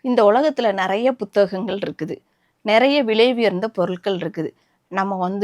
இந்த உலகத்துல நெறைய புத்தகங்கள் இருக்குது. நெறைய விலை உயர்ந்த பொருட்கள் இருக்குது. நம்ம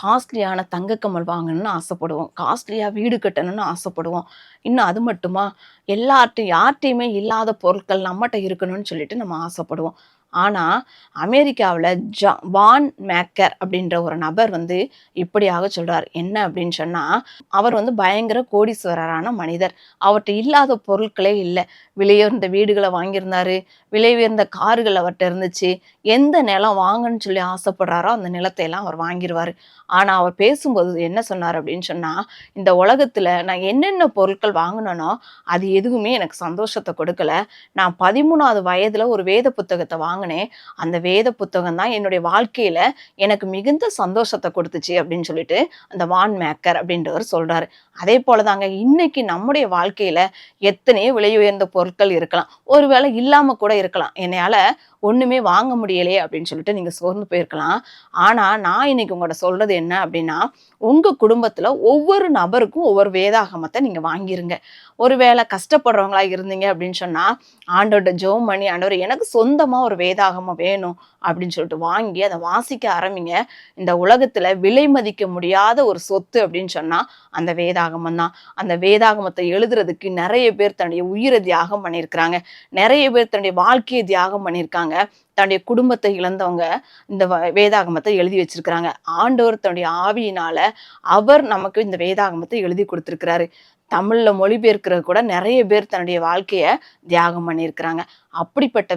காஸ்ட்லியான தங்க கம்மல் வாங்கணும்னு ஆசைப்படுவோம். காஸ்ட்லியா வீடு கட்டணும்னு ஆசைப்படுவோம். இன்னும் அது மட்டுமா, யார்ட்டயுமே இல்லாத பொருட்கள் நம்மட்ட இருக்கணும்னு சொல்லிட்டு நம்ம ஆசைப்படுவோம். ஆனா, அமெரிக்காவுல வான் மேக்கர் அப்படின்ற ஒரு நபர் இப்படியாக சொல்றார். என்ன அப்படின்னு சொன்னா, அவர் பயங்கர கோடீஸ்வரரான மனிதர். அவர்ட்ட இல்லாத பொருட்களே இல்ல. விலையுயர்ந்த வீடுகள வாங்கியிருந்தாரு. விலை உயர்ந்த கார்கள் அவர்ட்ட இருந்துச்சு. எந்த நிலம் வாங்கன்னு சொல்லி ஆசைப்படுறாரோ, அந்த நிலத்தை எல்லாம் அவர் வாங்கிருவாரு. ஆனா, அவர் பேசும்போது என்ன சொன்னார் அப்படின்னு சொன்னா, "இந்த உலகத்துல நான் என்னென்ன பொருட்கள் வாங்குனனோ, அது எதுவுமே எனக்கு சந்தோஷத்த கொடுக்கல. நான் 13வது வயதுல ஒரு வேத புத்தகத்த வாங்குனேன். அந்த வேத புத்தகம் தான் என்னுடைய வாழ்க்கையில எனக்கு மிகுந்த சந்தோஷத்த கொடுத்துச்சு." அப்படின்னு சொல்லிட்டு அந்த வான் மேக்கர் அப்படின்றவர் சொல்றாரு. அதே போல தாங்க இன்னைக்கு நம்முடைய வாழ்க்கையில எத்தனையோ விலை உயர்ந்த பொருட்கள் இருக்கலாம். ஒருவேளை இல்லாம கூட இருக்கலாம். என்னையால ஒண்ணுமே வாங்க முடியலையே அப்படின்னு சொல்லிட்டு நீங்க சோர்ந்து போயிருக்கலாம். ஆனா நான் இன்னைக்கு உங்கள்ட்ட சொல்றது என்ன அப்படின்னா, உங்க குடும்பத்துல ஒவ்வொரு நபருக்கும் ஒவ்வொரு வேதாகமத்தை நீங்க வாங்கிருங்க. ஒருவேளை கஷ்டப்படுறவங்களா இருந்தீங்க அப்படின்னு சொன்னா, ஆண்டவர்ட்ட ஜெபம் பண்ணி, ஆண்டவரே எனக்கு சொந்தமா ஒரு வேதாகமம் வேணும் அப்படின்னு சொல்லிட்டு வாங்கி அதை வாசிக்க ஆரம்பிங்க. இந்த உலகத்துல விலை மதிக்க முடியாத ஒரு சொத்து அப்படின்னு சொன்னா அந்த வேதாகமம் தான். அந்த வேதாகமத்தை எழுதுறதுக்கு நிறைய பேர் தன்னுடைய உயிரை தியாகம் பண்ணியிருக்கிறாங்க. நிறைய பேர் தன்னுடைய வாழ்க்கையை தியாகம் பண்ணியிருக்காங்க. தன்னுடைய குடும்பத்தை இழந்தவங்க இந்த வேதாகமத்தை எழுதி வச்சிருக்கிறாங்க. ஆண்டவர் தன்னுடைய ஆவியினால அவர் நமக்கு இந்த வேதாகமத்தை எழுதி கொடுத்திருக்கிறாரு. தமிழ்ல மொழிபெயர்க்கிறது கூட நிறைய பேர் தன்னுடைய வாழ்க்கைய தியாகம் பண்ணியிருக்கிறாங்க. அப்படிப்பட்ட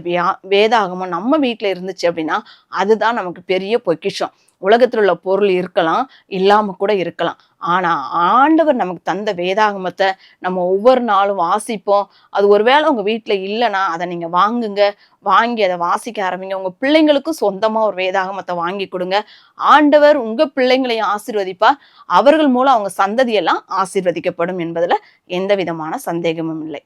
வேதாகமம் நம்ம வீட்டுல இருந்துச்சு அப்படின்னா அதுதான் நமக்கு பெரிய பொக்கிஷம். உலகத்தில் உள்ள பொருள் இருக்கலாம், இல்லாம கூட இருக்கலாம். ஆனா ஆண்டவர் நமக்கு தந்த வேதாகமத்தை நம்ம ஒவ்வொரு நாளும் வாசிப்போம். அது ஒருவேளை உங்க வீட்டுல இல்லைன்னா அதை நீங்க வாங்குங்க. வாங்கி அதை வாசிக்க ஆரம்பிங்க. உங்க பிள்ளைங்களுக்கும் சொந்தமா ஒரு வேதாகமத்தை வாங்கி கொடுங்க. ஆண்டவர் உங்க பிள்ளைங்களையும் ஆசீர்வதிப்பார். அவர்கள் மூலம் அவங்க சந்ததியெல்லாம் ஆசீர்வதிக்கப்படும் என்பதுல எந்த விதமான சந்தேகமும் இல்லை.